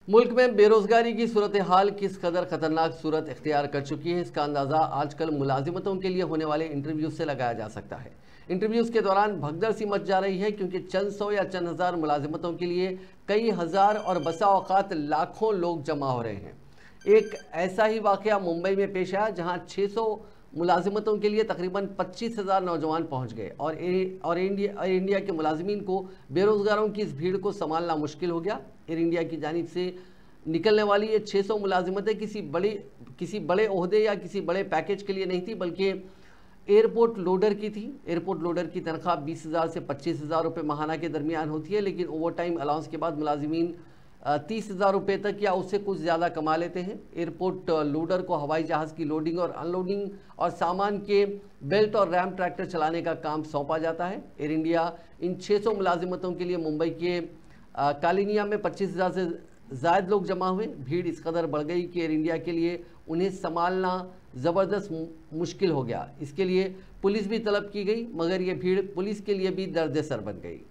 मुल्क में बेरोजगारी की सूरत हाल किस कदर खतरनाक सूरत इख्तियार कर चुकी है, इसका अंदाज़ा आजकल मुलाजिमतों के लिए होने वाले इंटरव्यू से लगाया जा सकता है। इंटरव्यूज़ के दौरान भगदड़ सी मच जा रही है, क्योंकि चंद सौ या चंद हज़ार मुलाजिमतों के लिए कई हज़ार और बसा औकात लाखों लोग जमा हो रहे हैं। एक ऐसा ही वाक़या मुंबई में पेश आया, जहाँ 600 मुलाजिमतों के लिए तकरीबन 25,000 नौजवान पहुंच गए और एयर इंडिया के मुलाजिमीन को बेरोज़गारों की इस भीड़ को संभालना मुश्किल हो गया। एयर इंडिया की जानिब से निकलने वाली ये 600 मुलाजिमतें किसी बड़े ओहदे या किसी बड़े पैकेज के लिए नहीं थी, बल्कि एयरपोर्ट लोडर की थी। एयरपोर्ट लोडर की तनख्वाह 20,000 से 25,000 रुपये माहाना के दरमियान होती है, लेकिन ओवर टाइम अलाउंस के बाद मुलाजिमीन 30,000 रुपये तक या उससे कुछ ज़्यादा कमा लेते हैं। एयरपोर्ट लोडर को हवाई जहाज़ की लोडिंग और अनलोडिंग और सामान के बेल्ट और रैम ट्रैक्टर चलाने का काम सौंपा जाता है। एयर इंडिया इन 600 मुलाजिमतों के लिए मुंबई के कालिनिया में 25,000 से ज़ायद लोग जमा हुए। भीड़ इस कदर बढ़ गई कि एयर इंडिया के लिए उन्हें संभालना ज़बरदस्त मुश्किल हो गया। इसके लिए पुलिस भी तलब की गई, मगर ये भीड़ पुलिस के लिए भी दर्द सर बन गई।